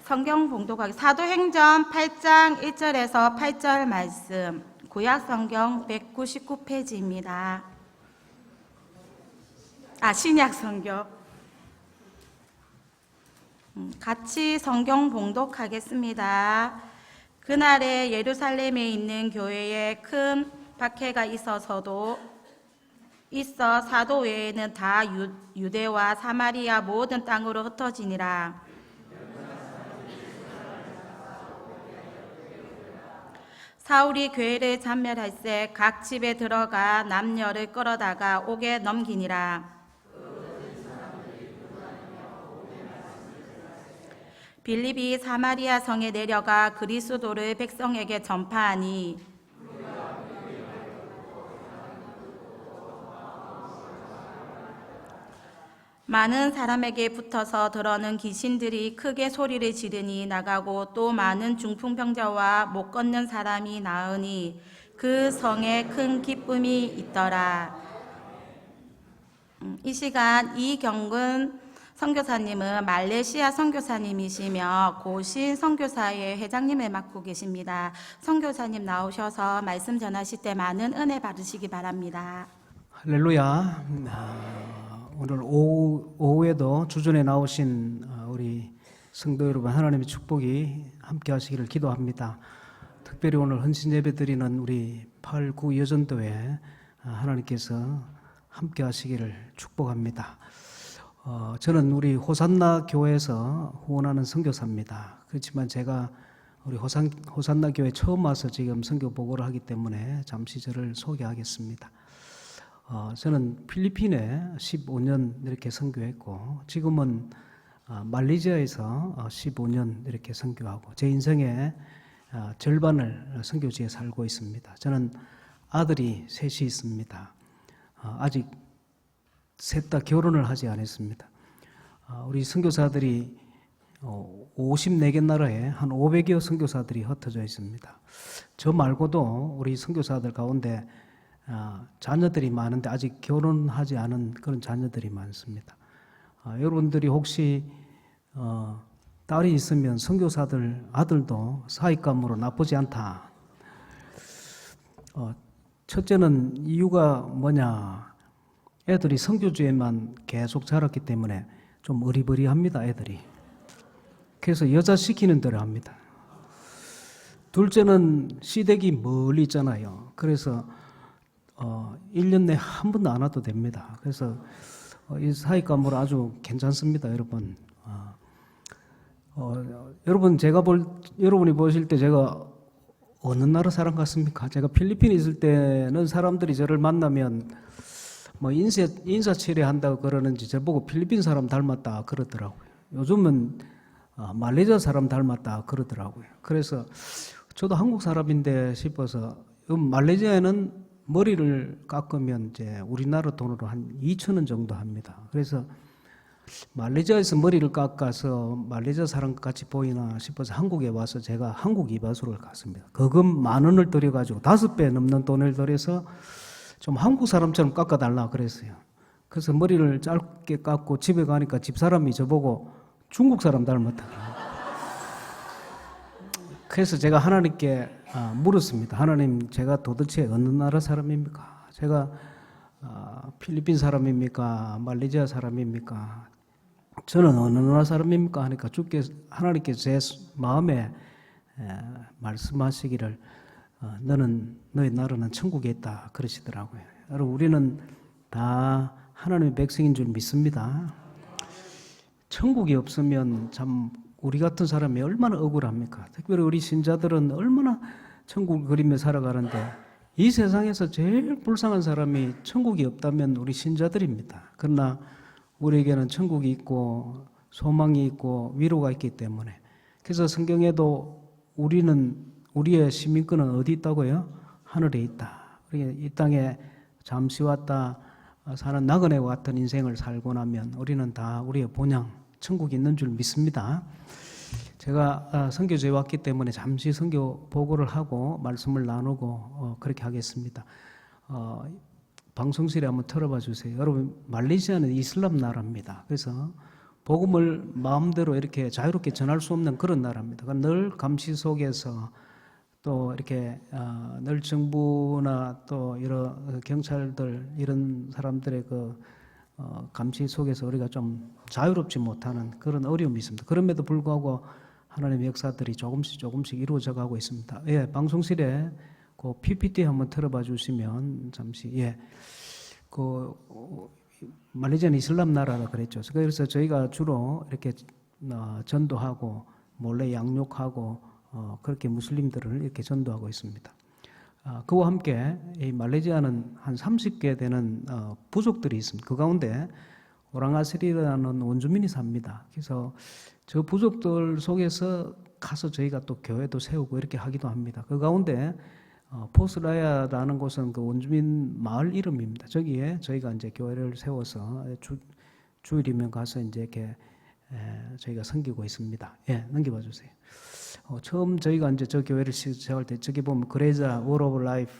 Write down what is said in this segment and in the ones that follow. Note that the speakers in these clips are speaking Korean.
성경 봉독하기 사도행전 8장 1절에서 8절 말씀 구약성경 199페이지입니다. 신약성경 같이 성경 봉독하겠습니다. 그날에 예루살렘에 있는 교회에 큰 박해가 있어 사도 외에는 다 유대와 사마리아 모든 땅으로 흩어지니라. 사울이 교회를 참멸할새 각 집에 들어가 남녀를 끌어다가 옥에 넘기니라. 빌립이 사마리아 성에 내려가 그리스도를 백성에게 전파하니 많은 사람에게 붙어서 들어는 귀신들이 크게 소리를 지르니 나가고 또 많은 중풍병자와 못 걷는 사람이 나으니 그 성에 큰 기쁨이 있더라. 이 시간 이경근 선교사님은 말레이시아 선교사님이시며 고신 선교사의 회장님을 맡고 계십니다. 선교사님 나오셔서 말씀 전하실 때 많은 은혜 받으시기 바랍니다. 할렐루야. 오늘 오후에도 주전에 나오신 우리 성도 여러분, 하나님의 축복이 함께 하시기를 기도합니다. 특별히 오늘 헌신 예배 드리는 우리 8, 9 여전도에 하나님께서 함께 하시기를 축복합니다. 저는 우리 호산나 교회에서 후원하는 선교사입니다. 그렇지만 제가 우리 호산나 교회 처음 와서 지금 선교 보고를 하기 때문에 잠시 저를 소개하겠습니다. 저는 필리핀에 15년 이렇게 선교했고 지금은 말레이시아에서 15년 이렇게 선교하고 제 인생의 절반을 선교지에 살고 있습니다. 저는 아들이 셋이 있습니다. 아직 셋 다 결혼을 하지 않았습니다. 우리 선교사들이 54개 나라에 한 500여 선교사들이 흩어져 있습니다. 저 말고도 우리 선교사들 가운데 자녀들이 많은데 아직 결혼하지 않은 그런 자녀들이 많습니다. 여러분들이 혹시 딸이 있으면 선교사들 아들도 사익감으로 나쁘지 않다. 첫째는 이유가 뭐냐? 애들이 선교주에만 계속 자랐기 때문에 좀 어리버리합니다. 애들이. 그래서 여자 시키는 대로 합니다. 둘째는 시댁이 멀리 있잖아요. 그래서 1년 내에 한 번도 안 와도 됩니다. 그래서 이 사익감으로 아주 괜찮습니다, 여러분. 여러분, 여러분이 보실 때 제가 어느 나라 사람 같습니까? 제가 필리핀에 있을 때는 사람들이 저를 만나면 인사치레 한다고 그러는지 저보고 필리핀 사람 닮았다 그러더라고요. 요즘은 말레이시아 사람 닮았다 그러더라고요. 그래서 저도 한국 사람인데 싶어서 말레이시아에는 머리를 깎으면 이제 우리나라 돈으로 한 2,000원 정도 합니다. 그래서 말레이시아에서 머리를 깎아서 말레이시아 사람 같이 보이나 싶어서 한국에 와서 제가 한국 이발소를 갔습니다. 거금 10,000원을 들여가지고 5배 넘는 돈을 들여서 좀 한국 사람처럼 깎아달라 그랬어요. 그래서 머리를 짧게 깎고 집에 가니까 집사람이 저보고 중국 사람 닮았다. 그래서 제가 하나님께 물었습니다. 하나님, 제가 도대체 어느 나라 사람입니까? 제가 필리핀 사람입니까? 말레이시아 사람입니까? 저는 어느 나라 사람입니까? 하니까 하나님께 제 마음에 말씀하시기를 너의 나라는 천국에 있다 그러시더라고요. 여러분, 우리는 다 하나님의 백성인 줄 믿습니다. 천국이 없으면 참 우리 같은 사람이 얼마나 억울합니까? 특별히 우리 신자들은 얼마나 천국을 그리며 살아가는데 이 세상에서 제일 불쌍한 사람이 천국이 없다면 우리 신자들입니다. 그러나 우리에게는 천국이 있고 소망이 있고 위로가 있기 때문에, 그래서 성경에도 우리의 시민권은 어디 있다고요? 하늘에 있다. 이 땅에 잠시 왔다 사는 나그네와 같은 인생을 살고 나면 우리는 다 우리의 본향 천국이 있는 줄 믿습니다. 제가 선교지에 왔기 때문에 잠시 선교 보고를 하고 말씀을 나누고 그렇게 하겠습니다. 방송실에 한번 틀어봐 주세요. 여러분, 말레이시아는 이슬람 나라입니다. 그래서 복음을 마음대로 이렇게 자유롭게 전할 수 없는 그런 나라입니다. 그러니까 늘 감시 속에서 또 이렇게 늘 정부나 또 여러 경찰들 이런 사람들의 그 감시 속에서 우리가 좀 자유롭지 못하는 그런 어려움이 있습니다. 그럼에도 불구하고 하나님의 역사들이 조금씩 이루어져 가고 있습니다. 예, 방송실에 그 PPT 한번 틀어봐 주시면 잠시 그 말레이시아는 이슬람 나라라 그랬죠. 그래서 저희가 주로 이렇게 전도하고 몰래 양육하고 그렇게 무슬림들을 이렇게 전도하고 있습니다. 그와 함께 이 말레이시아는 한 30개 되는 부족들이 있습니다. 그 가운데 오랑아스리라는 원주민이 삽니다. 그래서 저 부족들 속에서 가서 저희가 또 교회도 세우고 이렇게 하기도 합니다. 그 가운데 포스라야라는 곳은 그 원주민 마을 이름입니다. 저기에 저희가 이제 교회를 세워서 주일이면 가서 이제 이렇게 저희가 섬기고 있습니다. 예, 넘겨봐 주세요. 처음 저희가 이제 저 교회를 시작할 때 저기 보면 그레자 월 오브 라이프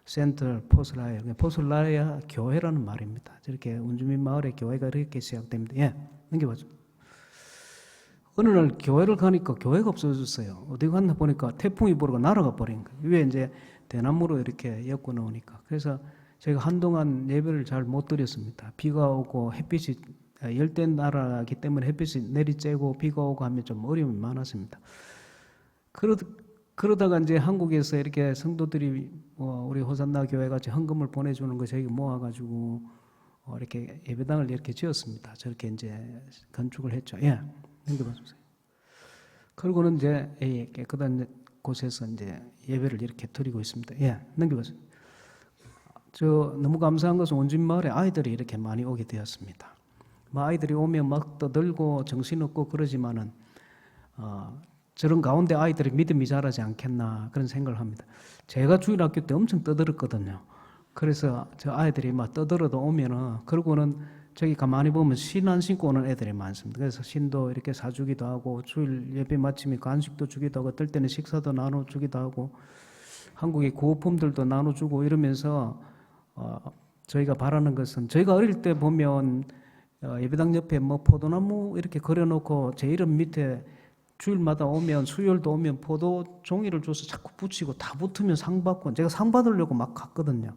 센터 포스라야, 포스라야 교회라는 말입니다. 저렇게 원주민 마을의 교회가 이렇게 시작됩니다. 예, 넘겨봐 주세요. 어느 날 교회를 가니까 교회가 없어졌어요. 어디 갔나 보니까 태풍이 불어가 날아가 버린 거예요. 위에 이제 대나무로 이렇게 엮어 놓으니까. 그래서 저희가 한동안 예배를 잘 못 드렸습니다. 비가 오고 햇빛이 열대 나라이기 때문에 햇빛이 내리쬐고 비가 오고 하면 좀 어려움이 많았습니다. 그러다가 이제 한국에서 이렇게 성도들이 우리 호산나 교회 같이 헌금을 보내주는 거 저희가 모아가지고 이렇게 예배당을 이렇게 지었습니다. 저렇게 이제 건축을 했죠. 예. 넘겨봐 주세요. 그리고는 이제 깨끗한 곳에서 이제 예배를 이렇게 드리고 있습니다. 예, 넘겨봐 주세요. 너무 감사한 것은 원주민 마을에 아이들이 이렇게 많이 오게 되었습니다. 아이들이 오면 막 떠들고 정신없고 그러지만은 저런 가운데 아이들이 믿음이 자라지 않겠나 그런 생각을 합니다. 제가 주일학교 때 엄청 떠들었거든요. 그래서 저 아이들이 막 떠들어도 오면은 그러고는 저기 가만히 보면 신 안 신고 오는 애들이 많습니다. 그래서 신도 이렇게 사주기도 하고 주일 예배 마치면 간식도 주기도 하고 어떨 때는 식사도 나눠주기도 하고 한국의 구호품들도 나눠주고 이러면서 저희가 바라는 것은 저희가 어릴 때 보면 예배당 옆에 뭐 포도나무 이렇게 걸어놓고 제 이름 밑에 주일마다 오면 수요일도 오면 포도 종이를 줘서 자꾸 붙이고 다 붙으면 상 받고 제가 상 받으려고 막 갔거든요.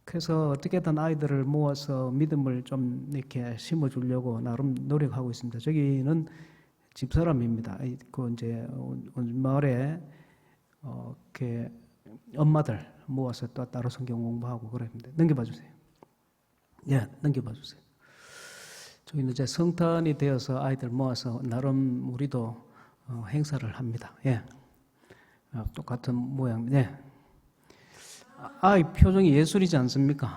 그래서 어떻게든 아이들을 모아서 믿음을 좀 이렇게 심어주려고 나름 노력하고 있습니다. 저기는 집사람입니다. 그 이제 마을에 이렇게 엄마들 모아서 또 따로 성경 공부하고 그럽니다. 넘겨봐 주세요. 예, 넘겨봐 주세요. 저기는 이제 성탄이 되어서 아이들 모아서 나름 우리도 행사를 합니다. 예, 똑같은 모양. 네. 아이 표정이 예술이지 않습니까?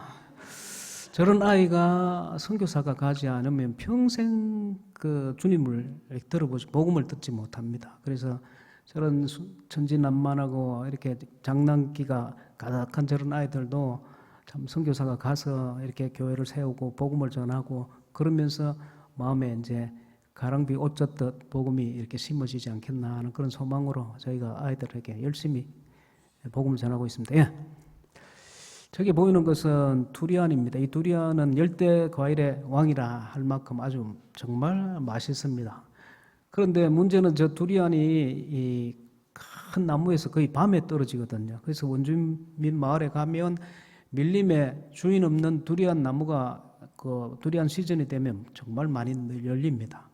저런 아이가 선교사가 가지 않으면 평생 그 주님을 들어보지 복음을 듣지 못합니다. 그래서 저런 천진난만하고 이렇게 장난기가 가득한 저런 아이들도 참 선교사가 가서 이렇게 교회를 세우고 복음을 전하고 그러면서 마음에 이제 가랑비 옷 젖듯 복음이 이렇게 심어지지 않겠나 하는 그런 소망으로 저희가 아이들에게 열심히 복음을 전하고 있습니다. 예. 저기 보이는 것은 두리안입니다. 이 두리안은 열대 과일의 왕이라 할 만큼 아주 정말 맛있습니다. 그런데 문제는 저 두리안이 이 큰 나무에서 거의 밤에 떨어지거든요. 그래서 원주민 마을에 가면 밀림에 주인 없는 두리안 나무가 그 두리안 시즌이 되면 정말 많이 열립니다.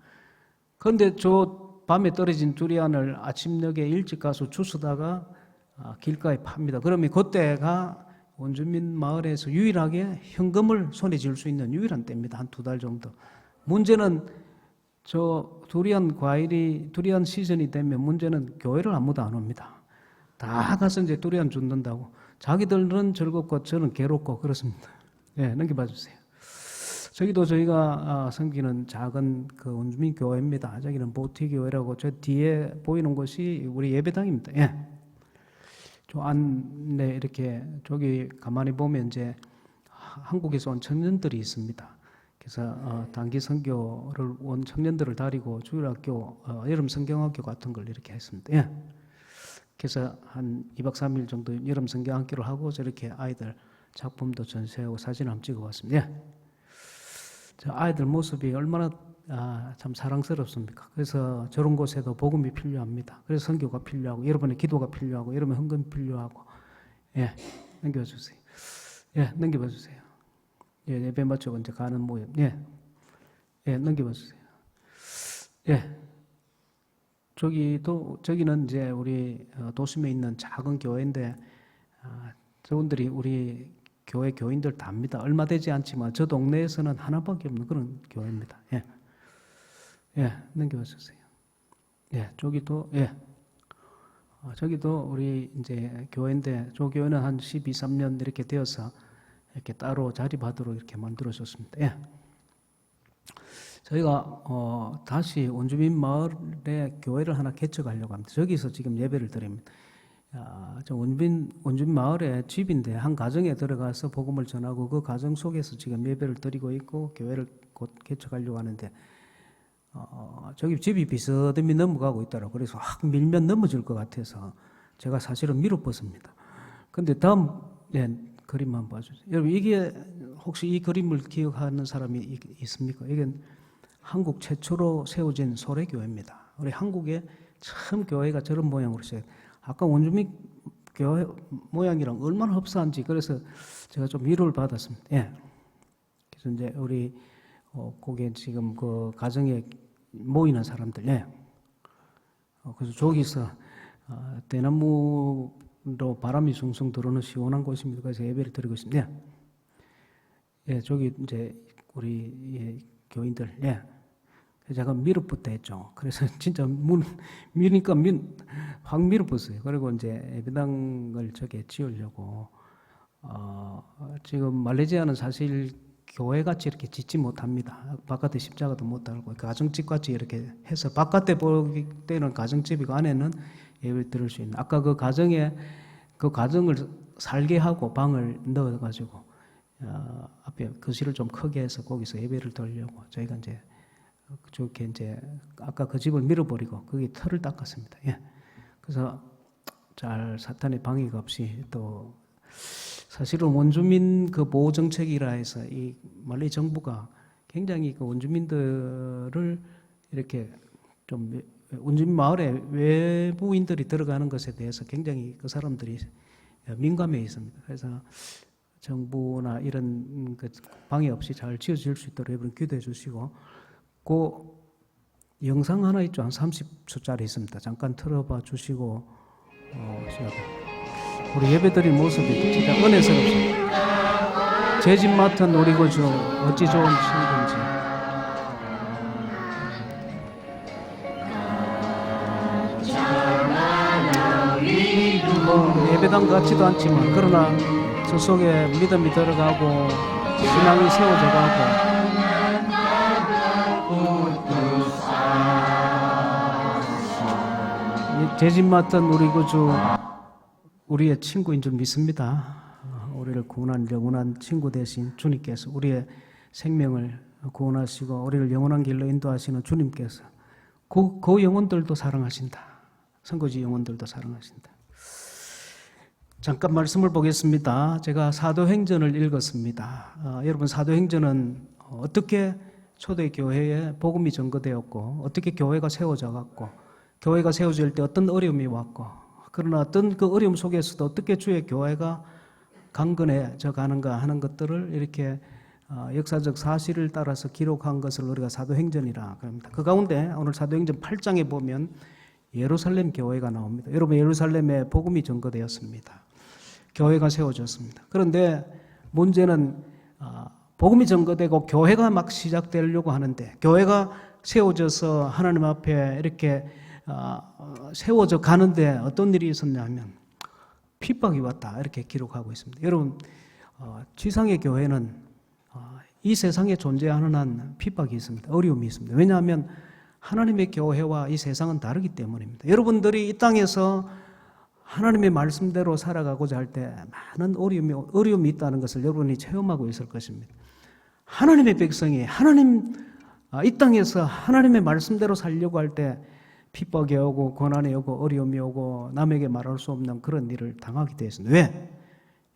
그런데 저 밤에 떨어진 두리안을 아침녘에 일찍 가서 주스다가 길가에 팝니다. 그러면 그때가 원주민 마을에서 유일하게 현금을 손에 쥘 수 있는 유일한 때입니다. 한 2달 정도. 문제는 저 두리안 시즌이 되면 문제는 교회를 아무도 안 옵니다. 다 가서 이제 두리안 줍는다고. 자기들은 즐겁고 저는 괴롭고 그렇습니다. 예, 넘겨봐 주세요. 저기도 저희가 섬기는 작은 그 원주민 교회입니다. 저기는 보티 교회라고 저 뒤에 보이는 곳이 우리 예배당입니다. 예. 저 안에 이렇게 저기 가만히 보면 이제 한국에서 온 청년들이 있습니다. 그래서 단기 선교를 온 청년들을 다리고 주일학교, 여름 성경학교 같은 걸 이렇게 했습니다. 예. 그래서 한 2박 3일 정도 여름 성경학교를 하고 저렇게 아이들 작품도 전시하고 사진 한번 찍어봤습니다. 예. 저 아이들 모습이 얼마나 참 사랑스럽습니까? 그래서 저런 곳에도 복음이 필요합니다. 그래서 선교가 필요하고 여러분의 기도가 필요하고 여러분의 헌금이 필요하고. 예, 넘겨봐 주세요. 예, 넘겨봐 주세요. 예, 예배 마치고 이제 가는 모임. 예, 예, 넘겨봐 주세요. 예, 저기는 이제 우리 도심에 있는 작은 교회인데 저분들이 우리 교회 교인들 다 압니다. 얼마 되지 않지만 저 동네에서는 하나밖에 없는 그런 교회입니다. 예, 예, 넘겨봐 주세요. 예, 저기도 우리 이제 교회인데 저 교회는 한 12, 13년 이렇게 되어서 이렇게 따로 자립하도록 이렇게 만들어졌습니다. 예. 저희가 다시 원주민 마을에 교회를 하나 개척하려고 합니다. 저기서 지금 예배를 드립니다. 저 원주민 마을에 집인데 한 가정에 들어가서 복음을 전하고 그 가정 속에서 지금 예배를 드리고 있고 교회를 곧 개척하려고 하는데 저기 집이 비스듬히 넘어가고 있더라고요. 그래서 확 밀면 넘어질 것 같아서 제가 사실은 밀어뻗습니다. 근데 다음 그림 한번 봐주세요. 여러분 이게 혹시 이 그림을 기억하는 사람이 있습니까? 이게 한국 최초로 세워진 소래교회입니다. 우리 한국에 처음 교회가 저런 모양으로 세워. 아까 원주민 교회 모양이랑 얼마나 흡사한지 그래서 제가 좀 위로를 받았습니다. 예. 그래서 이제 우리 거기에 지금 그 가정에 모이는 사람들, 예. 그래서 저기서 대나무로 바람이 숭숭 들어오는 시원한 곳입니다. 그래서 예배를 드리고 있습니다. 예. 예, 저기 이제 우리 교인들, 예. 제가 밀어붙다 했죠. 그래서 진짜 미니까 확 밀어붙어요. 그리고 이제 예배당을 저게 지으려고 지금 말레이시아는 사실 교회같이 이렇게 짓지 못합니다. 바깥에 십자가도 못 달고 가정집같이 이렇게 해서 바깥에 보기 때는 가정집이고 안에는 예배를 드릴 수 있는 아까 그 가정에 그 가정을 살게 하고 방을 넣어가지고 앞에 거실을 좀 크게 해서 거기서 예배를 드리려고 저희가 이제 저렇게 이제 아까 그 집을 밀어버리고 거기 털을 닦았습니다. 예. 그래서 잘 사탄의 방해가 없이 또 사실은 원주민 그 보호 정책이라 해서 이 말레이 정부가 굉장히 그 원주민들을 이렇게 좀 원주민 마을에 외부인들이 들어가는 것에 대해서 굉장히 그 사람들이 민감해 있습니다. 그래서 정부나 이런 그 방해 없이 잘 지어질 수 있도록 여러분 기도해 주시고 그 영상 하나 있죠. 한 30초짜리 있습니다. 잠깐 틀어봐 주시고 우리 예배드린 모습이 진짜 은혜스럽습니다. 제 집 맡은 우리 구주 어찌 좋은 친구인지. 예배당 같지도 않지만 그러나 저 속에 믿음이 들어가고 신앙이 세워져 가고 제 집 맡은 우리 구주 우리의 친구인 줄 믿습니다. 우리를 구원한 영원한 친구 되신 주님께서 우리의 생명을 구원하시고 우리를 영원한 길로 인도하시는 주님께서 그 영혼들도 사랑하신다. 선거지 영혼들도 사랑하신다. 잠깐 말씀을 보겠습니다. 제가 사도행전을 읽었습니다. 여러분 사도행전은 어떻게 초대교회에 복음이 전거되었고 어떻게 교회가 세워져 갔고 교회가 세워질 때 어떤 어려움이 왔고 그러나 어떤 그 어려움 속에서도 어떻게 주의 교회가 강건해져 가는가 하는 것들을 이렇게 역사적 사실을 따라서 기록한 것을 우리가 사도행전이라 합니다. 그 가운데 오늘 사도행전 8장에 보면 예루살렘 교회가 나옵니다. 여러분 예루살렘에 복음이 전거되었습니다. 교회가 세워졌습니다. 그런데 문제는 복음이 전거되고 교회가 막 시작되려고 하는데 교회가 세워져서 하나님 앞에 이렇게 세워져 가는데 어떤 일이 있었냐면 핍박이 왔다 이렇게 기록하고 있습니다. 여러분 지상의 교회는 이 세상에 존재하는 한 핍박이 있습니다. 어려움이 있습니다. 왜냐하면 하나님의 교회와 이 세상은 다르기 때문입니다. 여러분들이 이 땅에서 하나님의 말씀대로 살아가고자 할 때 많은 어려움이 있다는 것을 여러분이 체험하고 있을 것입니다. 하나님의 백성이 이 땅에서 하나님의 말씀대로 살려고 할 때 핍박이 오고 고난이 오고 어려움이 오고 남에게 말할 수 없는 그런 일을 당하게 되었습니다. 왜?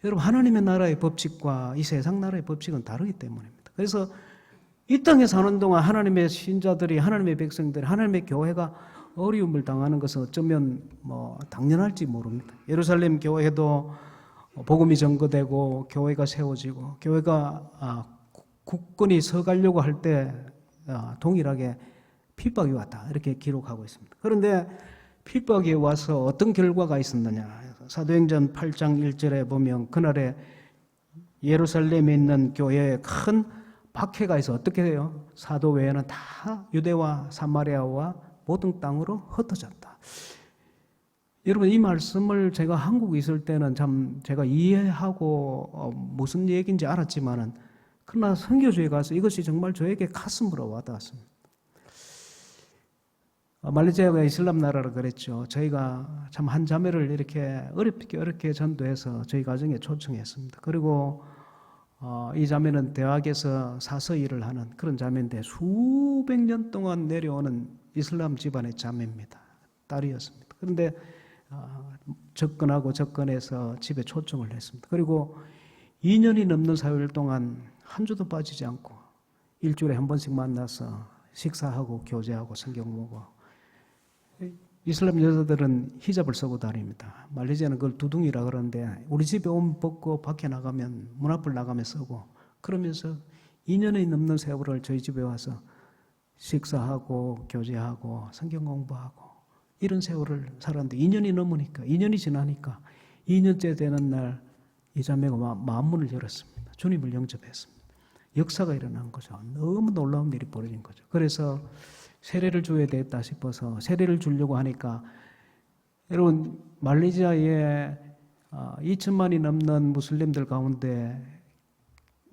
여러분 하나님의 나라의 법칙과 이 세상 나라의 법칙은 다르기 때문입니다. 그래서 이 땅에 사는 동안 하나님의 신자들이, 하나님의 백성들이, 하나님의 교회가 어려움을 당하는 것은 어쩌면 당연할지 모릅니다. 예루살렘 교회도 복음이 전거되고 교회가 세워지고 교회가 국권이 서가려고 할 때 동일하게 핍박이 왔다, 이렇게 기록하고 있습니다. 그런데 핍박이 와서 어떤 결과가 있었느냐. 사도행전 8장 1절에 보면 그날에 예루살렘에 있는 교회에 큰 박해가 있어 어떻게 돼요? 사도 외에는 다 유대와 사마리아와 모든 땅으로 흩어졌다. 여러분, 이 말씀을 제가 한국에 있을 때는 참 제가 이해하고 무슨 얘기인지 알았지만은, 그러나 선교주에 가서 이것이 정말 저에게 가슴으로 와닿았습니다. 말레이시아가 이슬람 나라라 그랬죠. 저희가 참 한 자매를 이렇게 어렵게 전도해서 저희 가정에 초청했습니다. 그리고 이 자매는 대학에서 사서 일을 하는 그런 자매인데 수백 년 동안 내려오는 이슬람 집안의 자매입니다. 딸이었습니다. 그런데 접근해서 집에 초청을 했습니다. 그리고 2년이 넘는 사흘 동안 한 주도 빠지지 않고 일주일에 한 번씩 만나서 식사하고 교제하고 성경 보고. 이슬람 여자들은 히잡을 쓰고 다닙니다. 말레이시아는 그걸 두둥이라 그러는데 우리 집에 옷 벗고 밖에 나가면 문 앞을 나가면 쓰고, 그러면서 2년이 넘는 세월을 저희 집에 와서 식사하고 교제하고 성경 공부하고 이런 세월을 살았는데 2년이 넘으니까, 2년이 지나니까 2년째 되는 날 이 자매가 마음문을 열었습니다. 주님을 영접했습니다. 역사가 일어난 거죠. 너무 놀라운 일이 벌어진 거죠. 그래서 세례를 줘야 되겠다 싶어서 세례를 주려고 하니까, 여러분, 말레이시아에 2천만이 넘는 무슬림들 가운데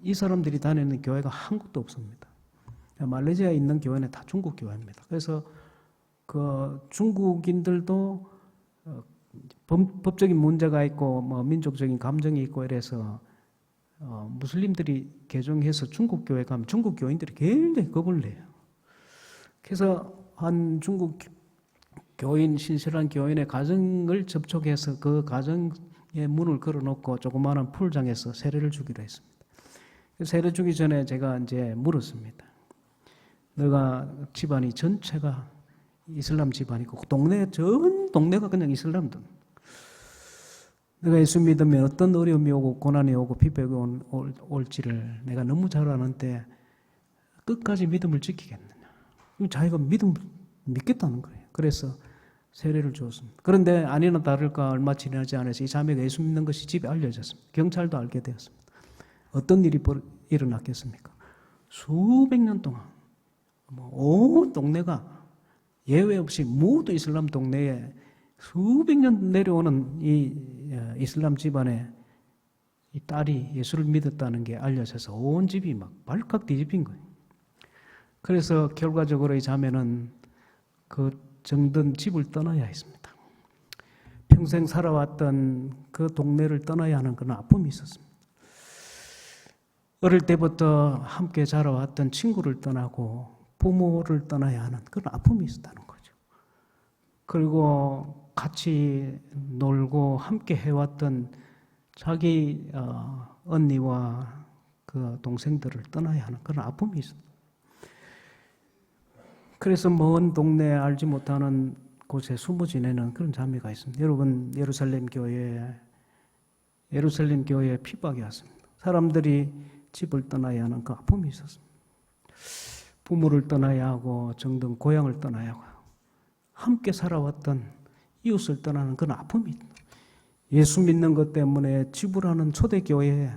이 사람들이 다니는 교회가 한 곳도 없습니다. 말레이시아에 있는 교회는 다 중국 교회입니다. 그래서 그 중국인들도 법적인 문제가 있고 민족적인 감정이 있고 이래서 무슬림들이 개종해서 중국 교회 가면 중국 교인들이 굉장히 겁을 내요. 그래서 한 중국 교인, 신실한 교인의 가정을 접촉해서 그 가정의 문을 걸어놓고 조그마한 풀장에서 세례를 주기로 했습니다. 세례 주기 전에 제가 이제 물었습니다. 너가 집안이 전체가 이슬람 집안이고 전 동네가 그냥 이슬람들. 내가 예수 믿으면 어떤 어려움이 오고 고난이 오고 핍박이 올지를 내가 너무 잘 아는데 끝까지 믿음을 지키겠느냐. 자기가 믿겠다는 거예요. 그래서 세례를 주었습니다. 그런데 아니나 다를까 얼마 지나지 않아서 이 자매가 예수 믿는 것이 집에 알려졌습니다. 경찰도 알게 되었습니다. 어떤 일이 일어났겠습니까? 수백 년 동안 온 동네가 예외 없이 모두 이슬람 동네에 수백 년 내려오는 이 이슬람 집안에 이 딸이 예수를 믿었다는 게 알려져서 온 집이 막 발칵 뒤집힌 거예요. 그래서 결과적으로 이 자매는 그 정든 집을 떠나야 했습니다. 평생 살아왔던 그 동네를 떠나야 하는 그런 아픔이 있었습니다. 어릴 때부터 함께 자라왔던 친구를 떠나고 부모를 떠나야 하는 그런 아픔이 있었다는 거죠. 그리고 같이 놀고 함께 해왔던 자기 언니와 그 동생들을 떠나야 하는 그런 아픔이 있습니다. 그래서 먼 동네 알지 못하는 곳에 숨어 지내는 그런 자매가 있습니다. 여러분, 예루살렘 교회에 핍박이 왔습니다. 사람들이 집을 떠나야 하는 그 아픔이 있었습니다. 부모를 떠나야 하고 정든 고향을 떠나야 하고 함께 살아왔던 이웃을 떠나는 그런 아픔이 있습니다. 예수 믿는 것 때문에 지불하는 초대교회에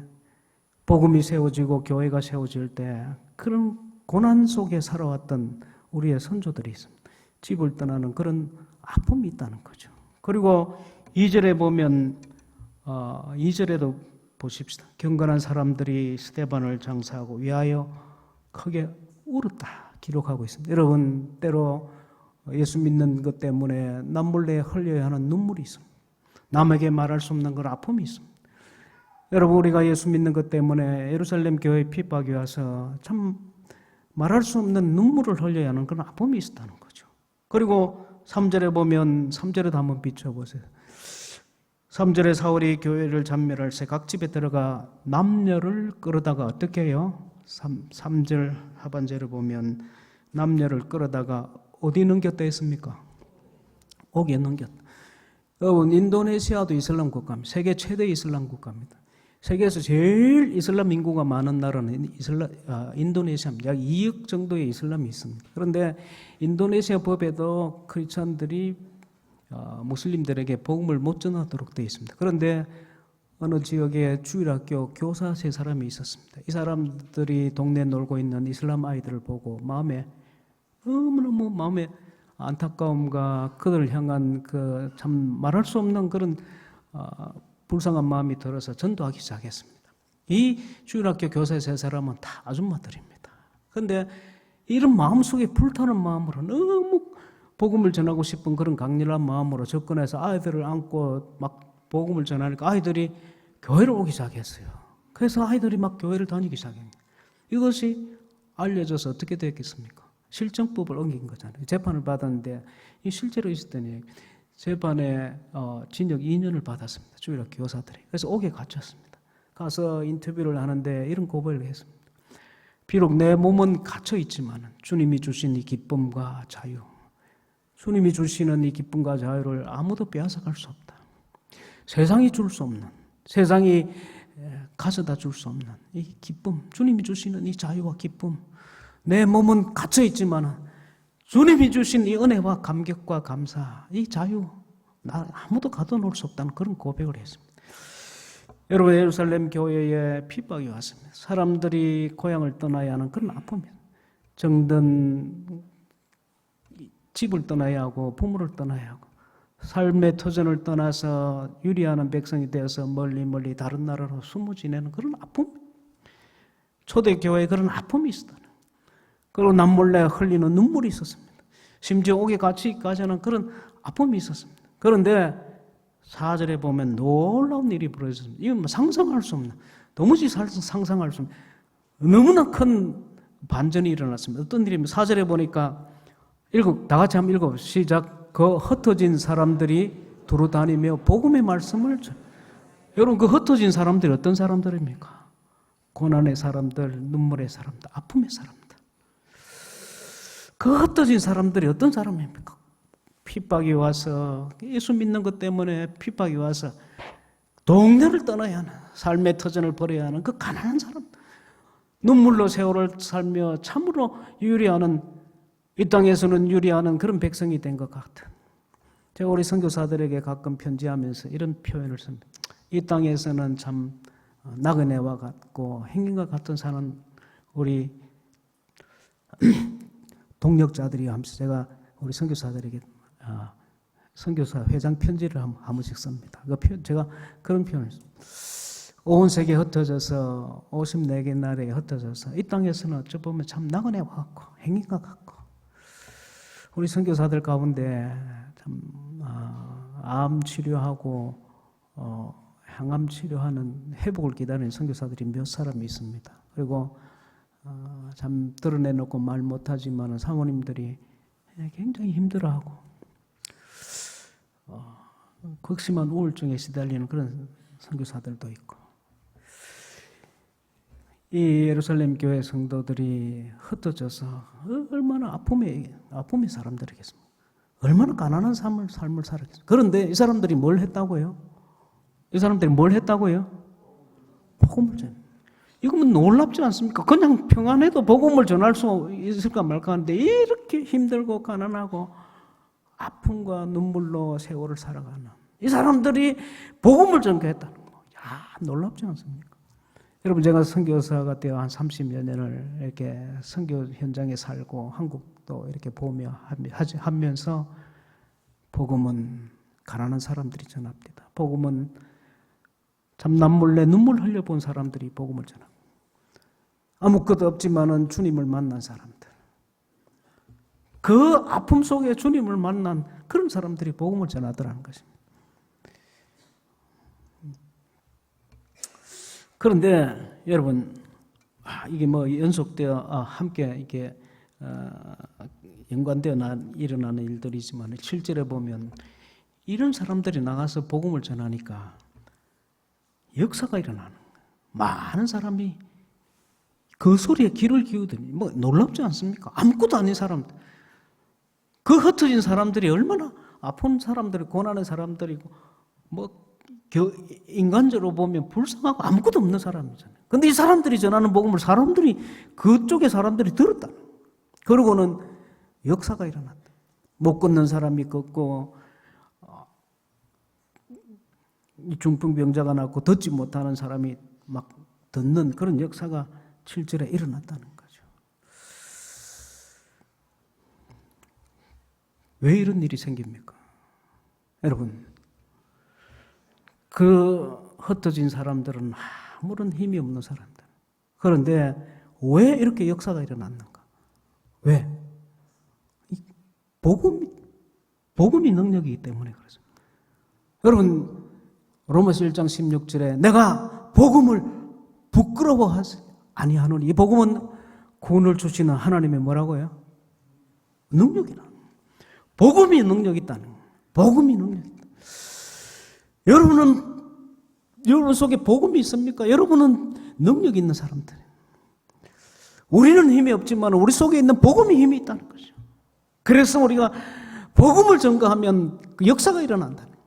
복음이 세워지고 교회가 세워질 때 그런 고난 속에 살아왔던 우리의 선조들이 있습니다. 집을 떠나는 그런 아픔이 있다는 거죠. 그리고 2절에 보면 2절에도 보십시다. 경건한 사람들이 스데반을 장사하고 위하여 크게 울었다 기록하고 있습니다. 여러분, 때로 예수 믿는 것 때문에 남몰래 흘려야 하는 눈물이 있습니다. 남에게 말할 수 없는 그런 아픔이 있습니다. 여러분, 우리가 예수 믿는 것 때문에 예루살렘 교회 핍박이 와서 참 말할 수 없는 눈물을 흘려야 하는 그런 아픔이 있었다는 거죠. 그리고 3절에 보면 3절에도 한번 비춰보세요. 3절에 사울이 교회를 잔멸할 새 각 집에 들어가 남녀를 끌어다가 어떻게 해요? 3절 하반절을 보면 남녀를 끌어다가 어디 넘겼다 했습니까? 옥에 넘겼다. 여러분, 인도네시아도 이슬람 국가입니다. 세계 최대 이슬람 국가입니다. 세계에서 제일 이슬람 인구가 많은 나라는 인도네시아입니다. 약 2억 정도의 이슬람이 있습니다. 그런데 인도네시아 법에도 크리스천들이 무슬림들에게 복음을 못 전하도록 되어 있습니다. 그런데 어느 지역에 주일학교 교사 3사람이 있었습니다. 이 사람들이 동네에 놀고 있는 이슬람 아이들을 보고 너무너무 마음에 안타까움과 그들을 향한 그 참 말할 수 없는 그런 불쌍한 마음이 들어서 전도하기 시작했습니다. 이 주일학교 교사 3사람은 다 아줌마들입니다. 그런데 이런 마음속에 불타는 마음으로 너무 복음을 전하고 싶은 그런 강렬한 마음으로 접근해서 아이들을 안고 막 복음을 전하니까 아이들이 교회를 오기 시작했어요. 그래서 아이들이 막 교회를 다니기 시작합니다. 이것이 알려져서 어떻게 됐겠습니까? 실정법을 어긴 거잖아요. 재판을 받았는데 이 실제로 있었던 얘기. 재판에 징역 2년을 받았습니다. 주일학교 교사들이. 그래서 옥에 갇혔습니다. 가서 인터뷰를 하는데 이런 고백을 했습니다. 비록 내 몸은 갇혀 있지만 주님이 주신 이 기쁨과 자유, 주님이 주시는 이 기쁨과 자유를 아무도 빼앗아갈 수 없다. 세상이 줄 수 없는, 세상이 가져다 줄 수 없는 이 기쁨, 주님이 주시는 이 자유와 기쁨, 내 몸은 갇혀 있지만 주님이 주신 이 은혜와 감격과 감사, 이 자유, 아무도 가둬놓을 수 없다는 그런 고백을 했습니다. 여러분, 예루살렘 교회에 핍박이 왔습니다. 사람들이 고향을 떠나야 하는 그런 아픔이에요. 정든 집을 떠나야 하고 부모를 떠나야 하고 삶의 터전을 떠나서 유리하는 백성이 되어서 멀리 다른 나라로 숨어 지내는 그런 아픔. 초대교회에 그런 아픔이 있었다. 그리고 남몰래 흘리는 눈물이 있었습니다. 심지어 옥에 갇히기까지는 그런 아픔이 있었습니다. 그런데 4절에 보면 놀라운 일이 벌어졌습니다. 이건 상상할 수 없는, 도무지 상상할 수 없는 너무나 큰 반전이 일어났습니다. 어떤 일이면 4절에 보니까 다 같이 한번 읽어 시작. 그 흩어진 사람들이 두루 다니며 복음의 말씀을 여러분, 그 흩어진 사람들이 어떤 사람들입니까? 고난의 사람들, 눈물의 사람들, 아픔의 사람들. 그 흩어진 사람들이 어떤 사람입니까? 핍박이 와서 예수 믿는 것 때문에 핍박이 와서 동네를 떠나야 하는, 삶의 터전을 버려야 하는 그 가난한 사람, 눈물로 세월을 살며 참으로 유리하는, 이 땅에서는 유리하는 그런 백성이 된 것 같은. 제가 우리 선교사들에게 가끔 편지하면서 이런 표현을 씁니다. 이 땅에서는 참 나그네와 같고 행인과 같은 사는 우리 동력자들이 하면서 제가 우리 선교사들에게 선교사 회장 편지를 한 번씩 씁니다. 제가 그런 표현을 씁니다. 온 세계에 흩어져서 54개 나라에 흩어져서 이 땅에서는 어찌 보면 참 나그네와 같고 행인과 같고 우리 선교사들 가운데 참 암 치료하고 항암 치료하는 회복을 기다리는 선교사들이 몇 사람이 있습니다. 그리고 참 드러내놓고 말 못하지만 사모님들이 굉장히 힘들어하고 극심한 우울증에 시달리는 그런 선교사들도 있고 이 예루살렘 교회 성도들이 흩어져서 얼마나 아픔의 사람들이겠습니까? 얼마나 가난한 삶을 살았겠습니까? 그런데 이 사람들이 뭘 했다고요? 복음을 전해. 이거면 놀랍지 않습니까? 그냥 평안해도 복음을 전할 수 있을까 말까 하는데 이렇게 힘들고 가난하고 아픔과 눈물로 세월을 살아가는 이 사람들이 복음을 전개했다는 거. 놀랍지 않습니까? 여러분, 제가 선교사가 되어 한 30여 년을 이렇게 선교 현장에 살고 한국도 이렇게 보며 하면서 복음은 가난한 사람들이 전합니다. 복음은 참 남몰래 눈물 흘려본 사람들이 복음을 전합니다. 아무것도 없지만은 주님을 만난 사람들. 그 아픔 속에 주님을 만난 그런 사람들이 복음을 전하더라는 것입니다. 그런데 여러분, 이게 뭐 연속되어 함께 이게 연관되어 일어나는 일들이지만 실제로 보면 이런 사람들이 나가서 복음을 전하니까 역사가 일어나는 거예요. 많은 사람이 그 소리에 귀를 기울더니 뭐 놀랍지 않습니까? 아무것도 아닌 사람들, 그 흩어진 사람들이 얼마나 아픈 사람들이, 고난의 사람들이고 뭐 인간적으로 보면 불쌍하고 아무것도 없는 사람이잖아요. 근데 이 사람들이 전하는 복음을 사람들이, 그쪽의 사람들이 들었다. 그러고는 역사가 일어났다. 못 걷는 사람이 걷고, 중풍병자가 낫고 듣지 못하는 사람이 막 듣는 그런 역사가 7절에 일어났다는 거죠. 왜 이런 일이 생깁니까? 여러분, 그 흩어진 사람들은 아무런 힘이 없는 사람들. 그런데 왜 이렇게 역사가 일어났는가? 왜? 복음이 능력이기 때문에 그렇습니다. 여러분, 로마서 1장 16절에 내가 복음을 부끄러워하지 아니하노니, 이 복음은 구원을 주시는 하나님의 뭐라고요? 능력이라. 복음이 능력이 있다는 거예요. 복음이 능력이 있다. 여러분 속에 복음이 있습니까? 여러분은 능력 있는 사람들. 우리는 힘이 없지만 우리 속에 있는 복음이 힘이 있다는 거죠. 그래서 우리가 복음을 전가하면 그 역사가 일어난다는 거예요.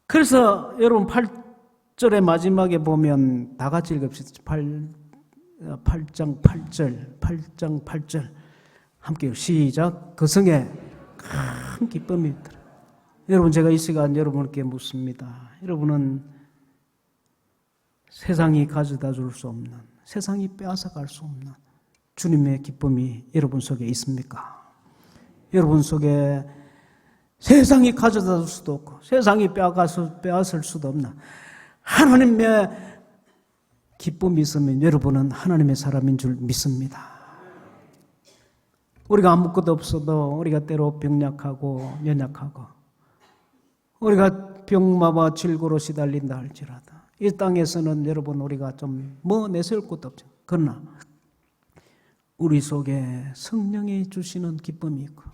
그래서 여러분 8절의 마지막에 보면 다 같이 읽읍시다. 8장 8절 함께 시작. 그 성에 큰 기쁨이 있더라. 여러분, 제가 이 시간 여러분께 묻습니다. 여러분은 세상이 가져다 줄 수 없는, 세상이 빼앗아 갈 수 없는 주님의 기쁨이 여러분 속에 있습니까? 여러분 속에 세상이 가져다 줄 수도 없고 세상이 빼앗을 수도 없는 하나님의 기쁨이 있으면 여러분은 하나님의 사람인 줄 믿습니다. 우리가 아무것도 없어도 우리가 때로 병약하고 연약하고 우리가 병마와 질고로 시달린다 할지라도 이 땅에서는 여러분 우리가 좀 뭐 내세울 것도 없죠. 그러나 우리 속에 성령이 주시는 기쁨이 있고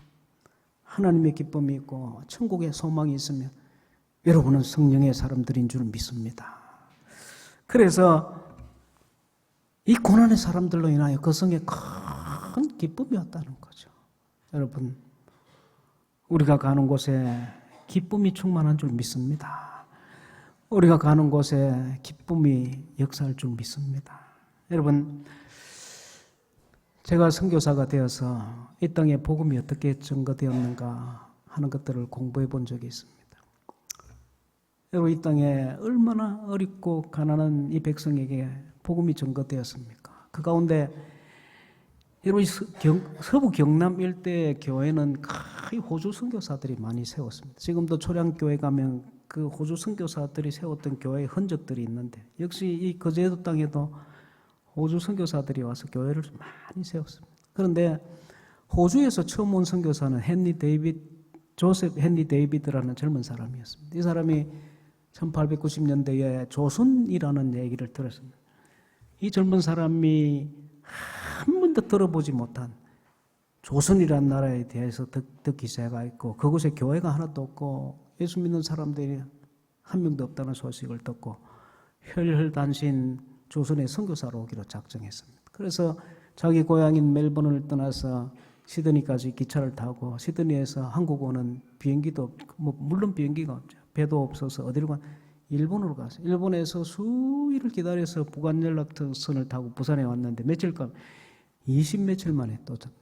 하나님의 기쁨이 있고 천국의 소망이 있으면 여러분은 성령의 사람들인 줄 믿습니다. 그래서 이 고난의 사람들로 인하여 그 성에 큰 기쁨이 왔다는 거죠. 여러분, 우리가 가는 곳에 기쁨이 충만한 줄 믿습니다. 우리가 가는 곳에 기쁨이 역사할 줄 믿습니다. 여러분, 제가 선교사가 되어서 이 땅에 복음이 어떻게 전거되었는가 하는 것들을 공부해 본 적이 있습니다. 여러분, 이 땅에 얼마나 어렵고 가난한 이 백성에게 복음이 전거되었습니까? 그 가운데 여러분, 서부 경남 일대의 교회는 거의 호주 선교사들이 많이 세웠습니다. 지금도 초량교회 가면 그 호주 선교사들이 세웠던 교회의 흔적들이 있는데 역시 이 거제도 땅에도 호주 선교사들이 와서 교회를 많이 세웠습니다. 그런데 호주에서 처음 온 선교사는 조셉 헨리 데이비드라는 젊은 사람이었습니다. 이 사람이 1890년대에 조선이라는 얘기를 들었습니다. 이 젊은 사람이 한 번도 들어보지 못한 조선이라는 나라에 대해서 듣기 시작했고 그곳에 교회가 하나도 없고 예수 믿는 사람들이 한 명도 없다는 소식을 듣고 혈혈단신 조선의 선교사로 오기로 작정했습니다. 그래서 자기 고향인 멜번을 떠나서 시드니까지 기차를 타고 시드니에서 한국 오는 비행기도 물론 비행기가 없죠. 배도 없어서 어디로 가? 일본으로 갔어요. 일본에서 수일을 기다려서 부관 연락선을 타고 부산에 왔는데 며칠간 20며칠 만에 도착.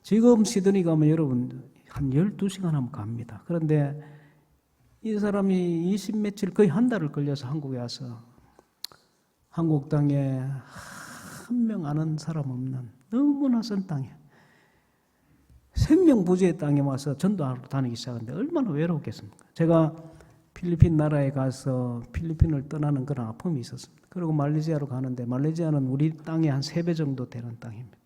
지금 시드니 가면 여러분 한 12시간 하면 갑니다. 그런데 이 사람이 20며칠 거의 한 달을 걸려서 한국에 와서 한국 땅에 한 명 아는 사람 없는 너무나 선 땅에 생명부지의 땅에 와서 전도하러 다니기 시작하는데 얼마나 외로웠겠습니까? 제가 필리핀 나라에 가서 필리핀을 떠나는 그런 아픔이 있었습니다. 그리고 말레이시아로 가는데 말레이시아는 우리 땅의 한 3배 정도 되는 땅입니다.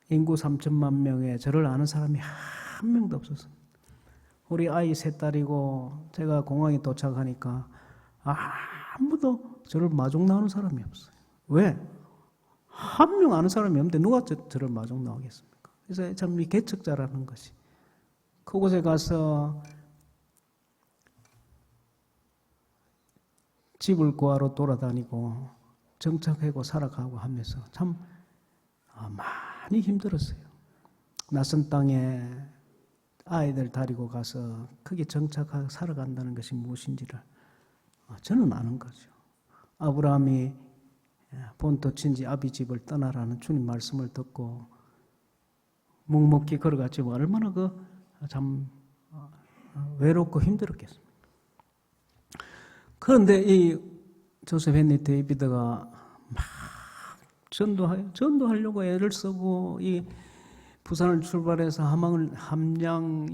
인구 3천만 명에 저를 아는 사람이 한 명도 없었습니다. 우리 아이 3딸이고 제가 공항에 도착하니까 아무도 저를 마중 나오는 사람이 없어요. 왜? 한 명 아는 사람이 없는데 누가 저를 마중 나오겠습니까? 그래서 참 이 개척자라는 것이 그곳에 가서 집을 구하러 돌아다니고 정착하고 살아가고 하면서 참 많이 힘들었어요. 낯선 땅에 아이들 데리고 가서 거기 정착하고 살아간다는 것이 무엇인지를 저는 아는 거죠. 아브라함이 본토 친지 아비 집을 떠나라는 주님 말씀을 듣고 묵묵히 걸어갔지만 얼마나 참 외롭고 힘들었겠습니까? 그런데 이 조셉 헨리 데이비드가 막 전도하려고 애를 쓰고 이 부산을 출발해서 함양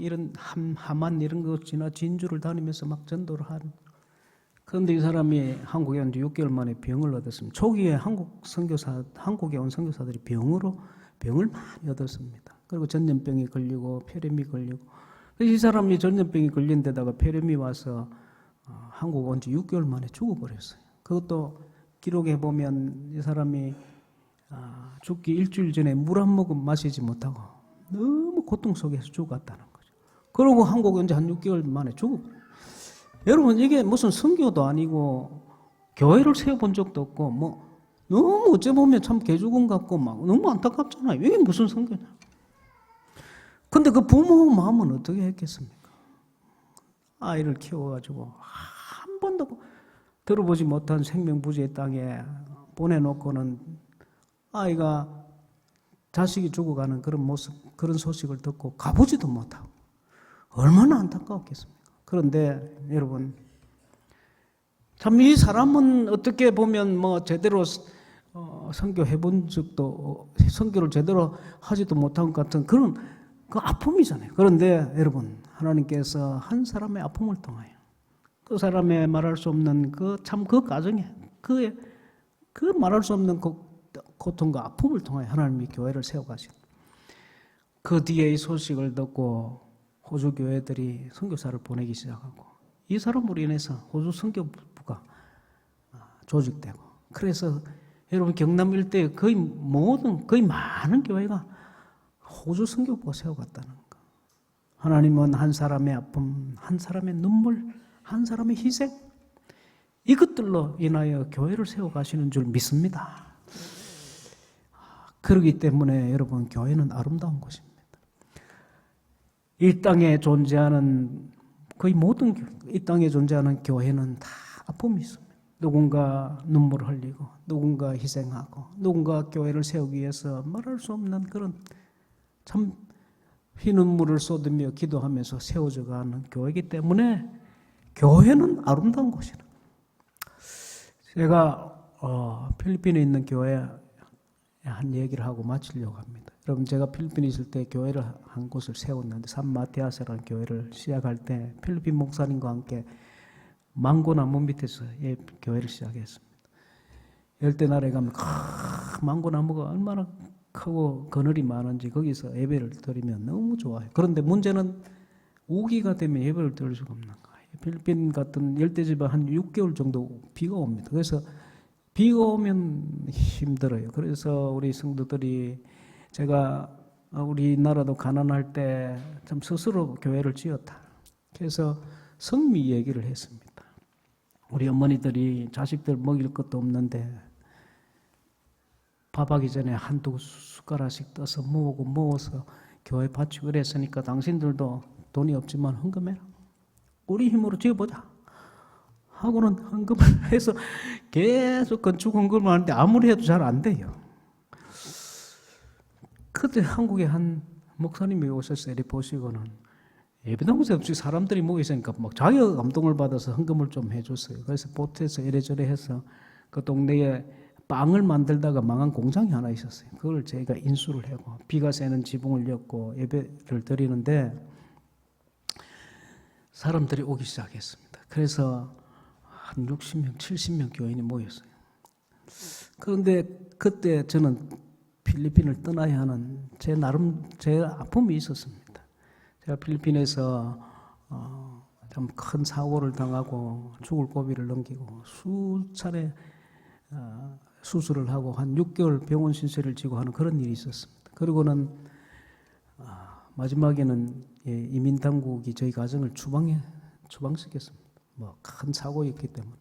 하만 이런 거 지나 진주를 다니면서 막 전도를 한. 그런데 이 사람이 한국에 온 지 6개월 만에 병을 얻었습니다. 초기에 한국에 온 선교사들이 병을 많이 얻었습니다. 그리고 전염병이 걸리고 폐렴이 걸리고. 이 사람이 전염병이 걸린 데다가 폐렴이 와서 한국 온 지 6개월 만에 죽어버렸어요. 그것도 기록해 보면 이 사람이 죽기 일주일 전에 물 한 모금 마시지 못하고 너무 고통 속에서 죽었다는 거죠. 그러고 한국에 온 지 한 6개월 만에 죽어버려요. 여러분 이게 무슨 선교도 아니고 교회를 세워본 적도 없고 뭐 너무 어째 보면 참 개죽음 같고 막 너무 안타깝잖아요. 이게 무슨 선교냐. 근데 그 부모 마음은 어떻게 했겠습니까? 아이를 키워가지고 한 번도 들어보지 못한 생명부지의 땅에 보내놓고는 아이가 자식이 죽어가는 그런 모습, 그런 소식을 듣고 가보지도 못하고 얼마나 안타까웠겠습니까? 그런데 여러분 참 이 사람은 어떻게 보면 뭐 제대로 선교해 본 적도 선교를 제대로 하지도 못한 것 같은 그런 그 아픔이잖아요. 그런데 여러분 하나님께서 한 사람의 아픔을 통하여 그 사람의 말할 수 없는 그 가정에 그 말할 수 없는 고통과 아픔을 통하여 하나님이 교회를 세워가신 그 뒤에 이 소식을 듣고 호주 교회들이 선교사를 보내기 시작하고 이 사람으로 인해서 호주 선교부가 조직되고 그래서 여러분 경남 일대에 거의 많은 교회가 호주 선교부가 세워갔다는 거. 하나님은 한 사람의 아픔, 한 사람의 눈물, 한 사람의 희생 이것들로 인하여 교회를 세워가시는 줄 믿습니다. 그렇기 때문에 여러분 교회는 아름다운 곳입니다. 이 땅에 존재하는 거의 모든 이 땅에 존재하는 교회는 다 아픔이 있습니다. 누군가 눈물을 흘리고 누군가 희생하고 누군가 교회를 세우기 위해서 말할 수 없는 그런 참 피눈물을 쏟으며 기도하면서 세워져가는 교회이기 때문에 교회는 아름다운 곳이다. 제가 필리핀에 있는 교회에 한 얘기를 하고 마치려고 합니다. 여러분 제가 필리핀에 있을 때 교회를 한 곳을 세웠는데 산마티아스라는 교회를 시작할 때 필리핀 목사님과 함께 망고나무 밑에서 교회를 시작했습니다. 열대나라에 가면 망고나무가 얼마나 크고 그늘이 많은지 거기서 예배를 드리면 너무 좋아요. 그런데 문제는 우기가 되면 예배를 드릴 수가 없는 거예요. 필리핀 같은 열대지방 한 6개월 정도 비가 옵니다. 그래서 비가 오면 힘들어요. 그래서 우리 성도들이 제가 우리나라도 가난할 때 참 스스로 교회를 지었다. 그래서 성미 얘기를 했습니다. 우리 어머니들이 자식들 먹일 것도 없는데 밥하기 전에 한두 숟가락씩 떠서 모어서 교회 바치고 그랬으니까 당신들도 돈이 없지만 헌금해라. 우리 힘으로 지어보자. 하고는 헌금을 해서 계속 건축 헌금을 하는데 아무리 해도 잘 안 돼요. 그때 한국에 한 목사님이 오셨어요. 이렇게 보시고는 예배당에서 없이 사람들이 모여 있으니까 막 자기가 감동을 받아서 헌금을 좀 해줬어요. 그래서 보트에서 이래저래 해서 그 동네에 빵을 만들다가 망한 공장이 하나 있었어요. 그걸 저희가 인수를 하고 비가 새는 지붕을 엮고 예배를 드리는데 사람들이 오기 시작했습니다. 그래서 한 60명, 70명 교인이 모였어요. 그런데 그때 저는 필리핀을 떠나야 하는 제 아픔이 있었습니다. 제가 필리핀에서 좀 큰 사고를 당하고 죽을 고비를 넘기고 수차례 수술을 하고 한 6개월 병원 신세를 지고 하는 그런 일이 있었습니다. 그리고는 마지막에는 이민 당국이 저희 가정을 추방시켰습니다. 뭐 큰 사고였기 때문에.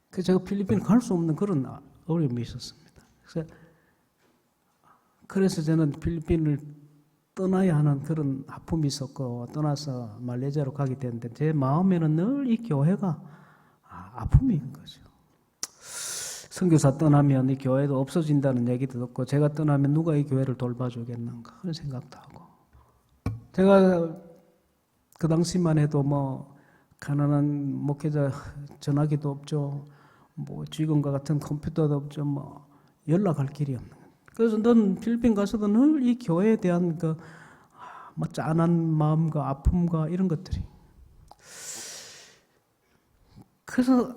그래서 제가 필리핀 갈 수 없는 그런 어려움이 있었습니다. 그래서 저는 필리핀을 떠나야 하는 그런 아픔이 있었고 떠나서 말레이시아로 가게 됐는데 제 마음에는 늘 이 교회가 아픔이 있는 거죠. 선교사 떠나면 이 교회도 없어진다는 얘기도 듣고 제가 떠나면 누가 이 교회를 돌봐주겠는가 그런 생각도 하고 제가 그 당시만 해도 뭐 가난한 목회자 전화기도 없죠. 뭐 지금과 같은 컴퓨터도 없죠. 뭐 연락할 길이 없는 거예요. 그래서 넌 필리핀 가서도 늘 이 교회에 대한 뭐 짠한 마음과 아픔과 이런 것들이 그래서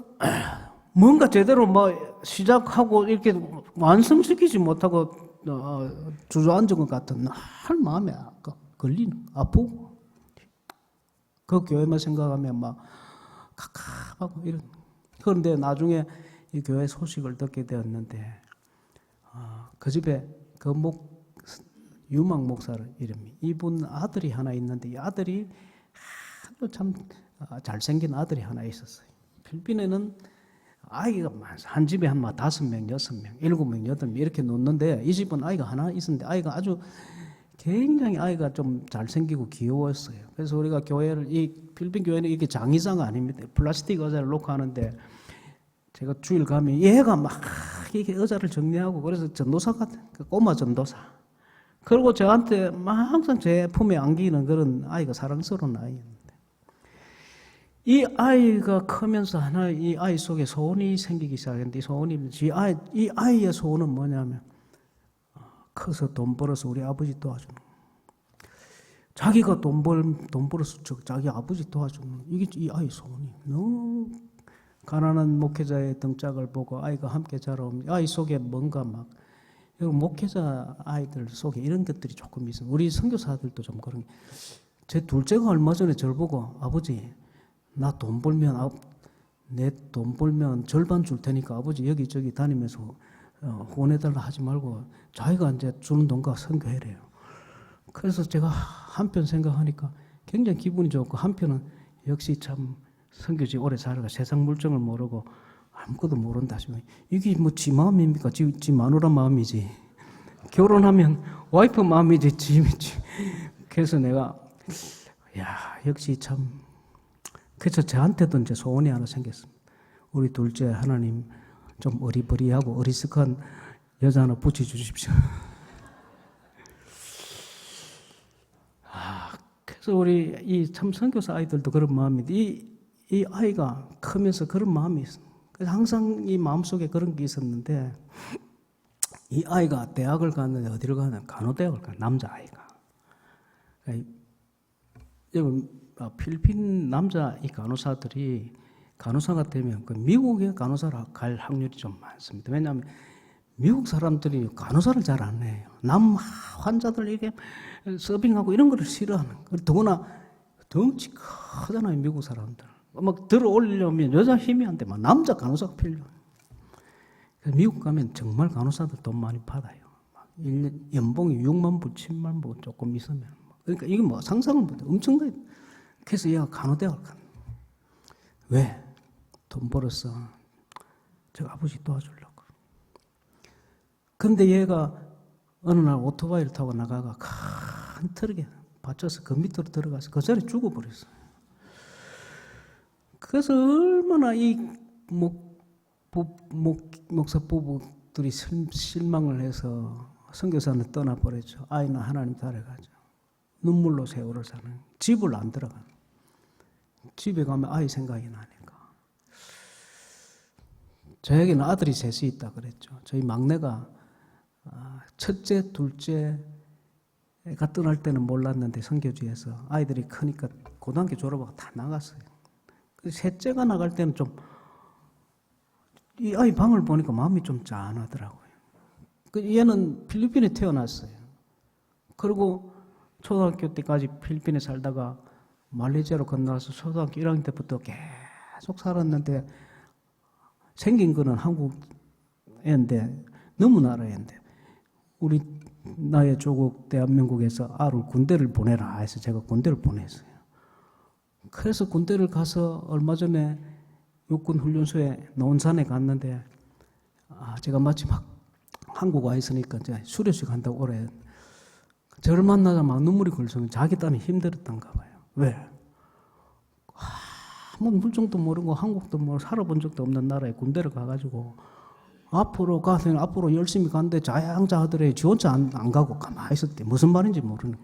뭔가 제대로 뭐 시작하고 이렇게 완성시키지 못하고 주저앉은 것 같은 늘 마음에 걸리는 아프고 그 교회만 생각하면 막 갑갑하고 이런. 그런데 나중에 이 교회 소식을 듣게 되었는데 그 집에 유망 목사를 이름이 이분 아들이 하나 있는데 이 아들이 참 잘생긴 아들이 하나 있었어요. 필리핀에는 아이가 한 집에 한 5명, 6명, 7명, 8명 이렇게 놓는데 이 집은 아이가 하나 있었는데 아이가 아주 굉장히 아이가 좀 잘생기고 귀여웠어요. 그래서 우리가 교회를 이 필리핀 교회는 이게 장의자가 아닙니다. 플라스틱 의자를 놓고 하는데 제가 주일 가면 얘가 막 이렇게 의자를 정리하고 그래서 전도사 같은 꼬마 전도사. 그리고 저한테 막 항상 제 품에 안기는 그런 아이가 사랑스러운 아이였는데 이 아이가 크면서 하나 이 아이 속에 소원이 생기기 시작했는데 이 아이의 소원은 뭐냐면 커서 돈 벌어서 우리 아버지 도와주는 거예요. 자기가 돈 벌어서 자기 아버지 도와주는 이게 이 아이 소원이 너무 가난한 목회자의 등짝을 보고 아이가 함께 자라오면 아이 속에 뭔가 막 목회자 아이들 속에 이런 것들이 조금 있어요. 우리 선교사들도 좀 그런 게. 제 둘째가 얼마 전에 저를 보고 아버지 나 돈 벌면 내 돈 벌면 절반 줄 테니까 아버지 여기저기 다니면서 후원해달라 하지 말고 자기가 이제 주는 돈과 선교해래요. 그래서 제가 한편 생각하니까 굉장히 기분이 좋고 한편은 역시 참 선교지 오래 살아가 세상 물정을 모르고 아무것도 모른다 싶어요. 이게 뭐 지 마음입니까? 지 마누라 마음이지. 결혼하면 와이프 마음이지 지이지. 그래서 내가 역시 참 그래서 저한테도 이제 소원이 하나 생겼습니다. 우리 둘째 하나님 좀 어리버리하고 어리숙한 여자 하나 붙여주십시오. 그래서 우리 이 참 선교사 아이들도 그런 마음인데 이 아이가 크면서 그런 마음이 있어요. 그래서 항상 이 마음속에 그런 게 있었는데 이 아이가 대학을 갔는데 어디를 가냐 간호대학을 가 남자아이가. 여러분 필리핀 남자 이 간호사들이 간호사가 되면 그 미국의 간호사로 갈 확률이 좀 많습니다. 왜냐하면 미국 사람들이 간호사를 잘 안 해요. 남 환자들 이게 서빙하고 이런 거를 싫어하는. 더구나 덩치 크잖아요 미국 사람들. 막 들어 올리려면 여자 힘이 안 돼. 막 남자 간호사가 필요해요. 그래서 미국 가면 정말 간호사들 돈 많이 받아요. 막 1년 연봉이 6만 불, 7만 불 조금 있으면. 그러니까 이게 뭐 상상을 못해. 엄청나게. 그래서 얘가 간호대학을 간. 왜? 돈 벌었어. 제가 아버지 도와주려고. 근데 얘가 어느 날 오토바이를 타고 나가가 큰 트럭에 받쳐서 그 밑으로 들어가서 그 자리에 죽어버렸어요. 그래서 얼마나 이 목사 부부들이 실망을 해서 선교사는 떠나버렸죠. 아이는 하나님 따라가죠. 눈물로 세월을 사는. 집을 안 들어가는. 집에 가면 아이 생각이 나니까. 저에게는 아들이 셋이 있다 그랬죠. 저희 막내가 첫째, 둘째가 떠날 때는 몰랐는데 선교지에서 아이들이 크니까 고등학교 졸업하고 다 나갔어요. 셋째가 나갈 때는 좀 이 아이 방을 보니까 마음이 좀 짠하더라고요. 얘는 필리핀에 태어났어요. 그리고 초등학교 때까지 필리핀에 살다가 말레이시아로 건너와서 초등학교 1학년 때부터 계속 살았는데 생긴 거는 한국 애인데 너무나 애인데 우리 나의 조국 대한민국에서 아를 군대를 보내라 해서 제가 군대를 보냈어요. 그래서 군대를 가서 얼마 전에 육군 훈련소에 논산에 갔는데 제가 마침 한국 와 있으니까 이제 수료식 한다고 오래 저를 만나자 막 눈물이 글썽. 자기 딴이 힘들었던가 봐요. 왜? 뭐 물정도 모르고 한국도 뭐 살아본 적도 없는 나라에 군대를 가가지고 앞으로 가서 앞으로 열심히 간데 자양자 하더래. 지 혼자 안 가고 가만히 있었대. 무슨 말인지 모르는.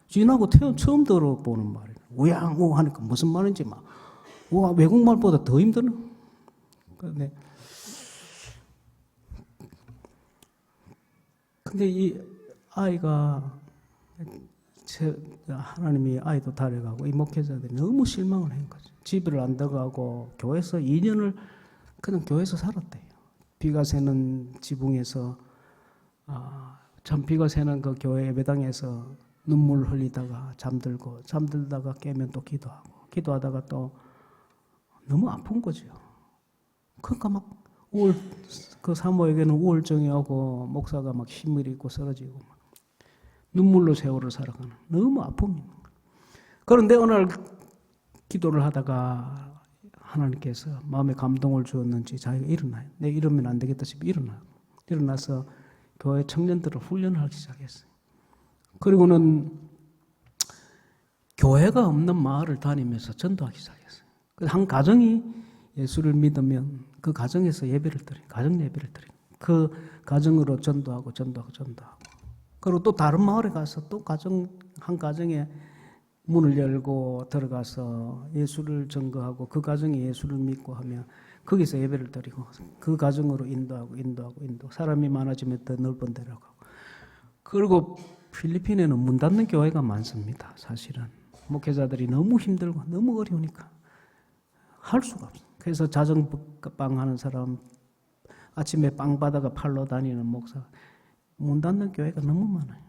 지나고 처음 들어보는 말이에요. 우양우 하니까 무슨 말인지 막. 와, 외국말보다 더 힘드네. 근데 이 아이가 하나님이 아이도 데려가고 이 목회자들이 너무 실망을 한 거죠. 집을 안 들어가고 교회에서 2년을 그냥 교회에서 살았대요. 비가 새는 지붕에서 참 비가 새는 그 교회 예배당에서 눈물 흘리다가 잠들다가 깨면 또 기도하다가 또 너무 아픈 거죠. 그러니까 막 그 사모에게는 우울증이 오고 목사가 막 힘을 잃고 쓰러지고 막 눈물로 세월을 살아가는 너무 아픔이. 그런데 어느 날 기도를 하다가 하나님께서 마음에 감동을 주었는지 자기가 일어나요. 내 이러면 안 되겠다 싶어 일어나서 교회 청년들을 훈련을 하기 시작했어요. 그리고는 교회가 없는 마을을 다니면서 전도하기 시작했어요. 한 가정이 예수를 믿으면 그 가정에서 가정 예배를 드린 그 가정으로 전도하고. 그리고 또 다른 마을에 가서 또 한 가정에 문을 열고 들어가서 예수를 증거하고 그 가정이 예수를 믿고 하면 거기서 예배를 드리고 그 가정으로 인도하고 사람이 많아지면 더 넓은 데로 가고. 그리고 필리핀에는 문 닫는 교회가 많습니다. 사실은 목회자들이 너무 힘들고 너무 어려우니까 할 수가 없어요. 그래서 자전거빵 하는 사람, 아침에 빵 받아가 팔러 다니는 목사, 문 닫는 교회가 너무 많아요.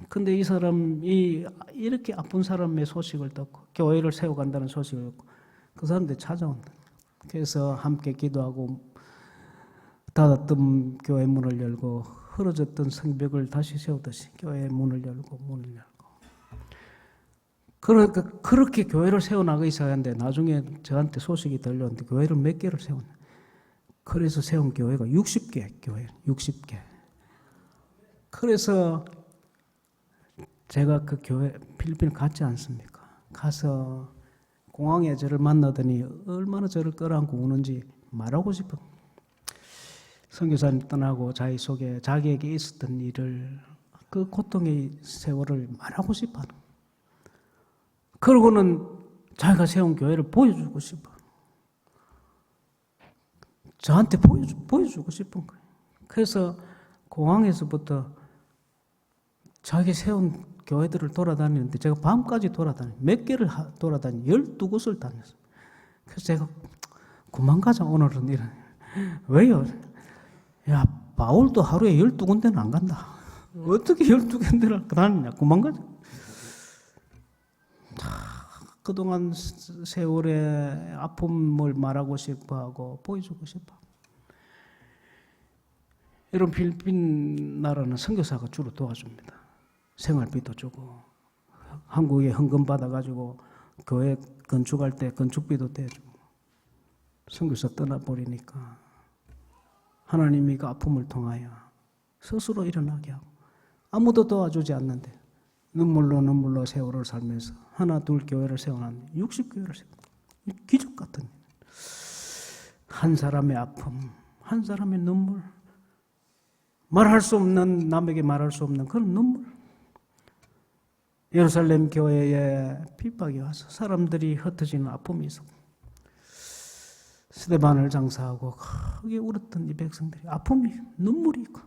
근데 이 사람이 이렇게 아픈 사람의 소식을 듣고 교회를 세워간다는 소식을 듣고 그 사람들이 찾아온다. 그래서 함께 기도하고 닫았던 교회 문을 열고 흐려졌던 성벽을 다시 세우듯이 교회 문을 열고. 그러니까 그렇게 교회를 세워나가기 시작했는데 나중에 저한테 소식이 들려오는데 교회를 몇 개를 세웠나. 그래서 세운 교회가 60개. 그래서 제가 그 교회 필리핀 갔지 않습니까? 가서 공항에 저를 만나더니 얼마나 저를 끌어안고 우는지 말하고 싶어. 선교사님 떠나고 자기 속에 자기에게 있었던 일을 그 고통의 세월을 말하고 싶어. 그러고는 자기가 세운 교회를 보여주고 싶어. 저한테 보여주고 싶은 거예요. 그래서 공항에서부터 자기 세운 교회들을 돌아다니는데 제가 밤까지 몇 개를 돌아다니 12곳을 다녔어요. 그래서 제가 그만 가자 오늘은 이런. 왜요? 야, 바울도 하루에 12군데는 안 간다. 어떻게 12군데를 다니냐. 그만 가자. 그동안 세월의 아픔을 말하고 싶어하고 보여주고 싶어. 이런 필리핀 나라는 선교사가 주로 도와줍니다. 생활비도 주고 한국에 헌금 받아가지고 교회 건축할 때 건축비도 대주고. 선교사 떠나버리니까 하나님이 그 아픔을 통하여 스스로 일어나게 하고 아무도 도와주지 않는데 눈물로 세월을 살면서 하나 둘 교회를 세워놨는데 60교회를 세웠다. 기적 같은 일. 한 사람의 아픔, 한 사람의 눈물, 남에게 말할 수 없는 그런 눈물. 예루살렘 교회에 핍박이 와서 사람들이 흩어지는 아픔이 있었고 스데반을 장사하고 크게 울었던 이 백성들이 눈물이 있고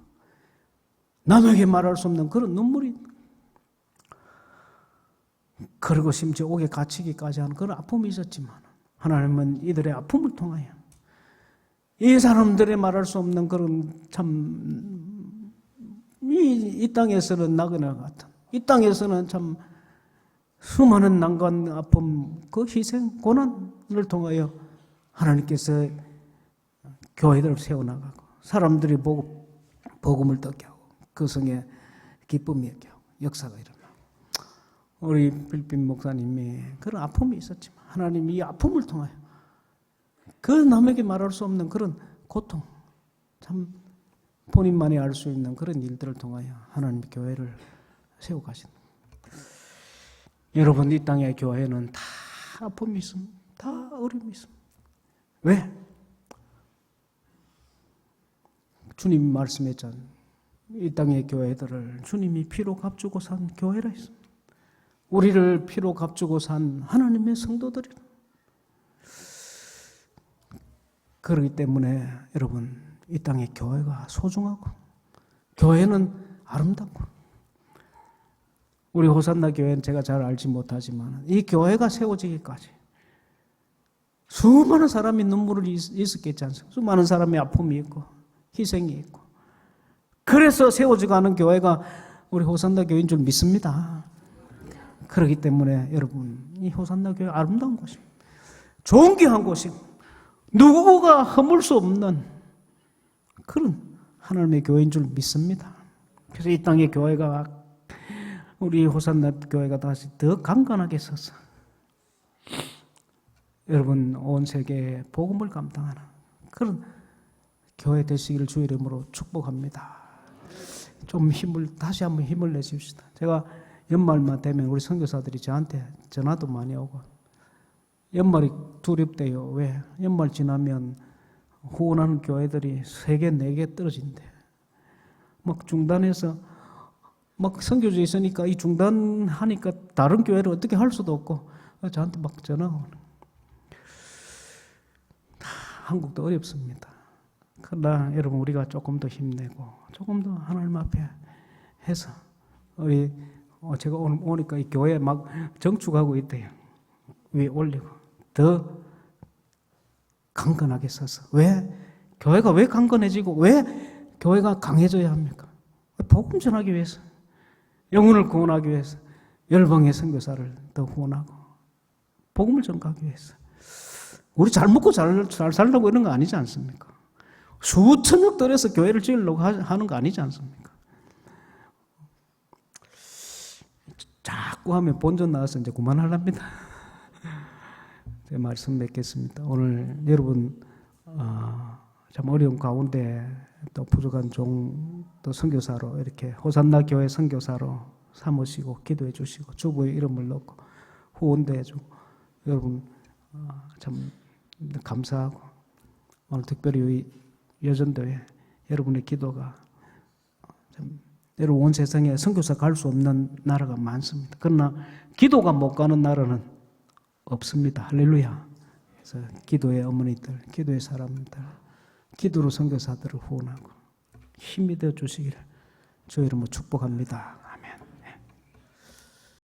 남에게 말할 수 없는 그런 눈물이 있고 그리고 심지어 옥에 갇히기까지 하는 그런 아픔이 있었지만 하나님은 이들의 아픔을 통하여 이 사람들의 말할 수 없는 그런 이 땅에서는 나그네 같은 이 땅에서는 참 수많은 난관, 아픔, 그 희생, 고난을 통하여 하나님께서 교회들을 세워나가고 사람들이 복음을 듣게 하고 그 성에 기쁨이 있게 하고 역사가 일어나고 우리 필리핀 목사님이 그런 아픔이 있었지만 하나님이 이 아픔을 통하여 그 남에게 말할 수 없는 그런 고통 참 본인만이 알 수 있는 그런 일들을 통하여 하나님 교회를 세워가신다. 여러분, 이 땅의 교회는 다 아픔이 있습니다. 다 어려움이 있습니다. 왜? 주님이 말씀했잖아요. 이 땅의 교회들을 주님이 피로 값주고 산 교회라 했습니다. 우리를 피로 값주고 산 하나님의 성도들이라. 그렇기 때문에 여러분, 이 땅의 교회가 소중하고 교회는 아름답고, 우리 호산나 교회는 제가 잘 알지 못하지만 이 교회가 세워지기까지 수많은 사람이 눈물을 있었겠지 않습니까? 수많은 사람의 아픔이 있고 희생이 있고, 그래서 세워져가는 교회가 우리 호산나 교회인 줄 믿습니다. 그렇기 때문에 여러분, 이 호산나 교회 아름다운 곳입니다. 존귀한 곳이고 누구가 허물 수 없는 그런 하나님의 교회인 줄 믿습니다. 그래서 이 땅의 교회가, 우리 호산나 교회가 다시 더 강건하게 서서 여러분 온 세계에 복음을 감당하는 그런 교회 되시기를 주의 이름으로 축복합니다. 좀 다시 한번 힘을 내십시다. 제가 연말만 되면 우리 선교사들이 저한테 전화도 많이 오고, 연말이 두렵대요. 왜? 연말 지나면 후원하는 교회들이 3개, 4개 떨어진대. 막 중단해서, 막 선교지에 있으니까 이 중단하니까 다른 교회를 어떻게 할 수도 없고, 저한테 막 전화 오는. 한국도 어렵습니다. 그러나 여러분, 우리가 조금 더 힘내고 조금 더 하나님 앞에 해서, 우리 제가 오늘 오니까 이 교회 막 정축하고 있대요. 위에 올리고 더 강건하게 서서. 왜? 교회가 왜 강건해지고 왜 교회가 강해져야 합니까? 복음 전하기 위해서, 영혼을 구원하기 위해서, 열방의 선교사를 더 후원하고 복음을 전가하기 위해서. 우리 잘 먹고 잘 살려고 이런 거 아니지 않습니까? 수천억 들여서 교회를 지으려고 하는 거 아니지 않습니까? 자꾸 하면 본전 나와서 이제 그만하랍니다. 제 말씀 맺겠습니다. 오늘 여러분 참 어려운 가운데 또 부족한 또 선교사로 이렇게 호산나 교회 선교사로 삼으시고 기도해 주시고 주부의 이름을 넣고 후원도 해주고, 여러분 참 감사하고, 오늘 특별히 여전도에 여러분의 기도가 참, 여러분 온 세상에 선교사 갈 수 없는 나라가 많습니다. 그러나 기도가 못 가는 나라는 없습니다. 할렐루야. 그래서 기도의 어머니들, 기도의 사람들, 기도로 선교사들을 후원하고 힘이 되어 주시기를 주의 이름으로 축복합니다.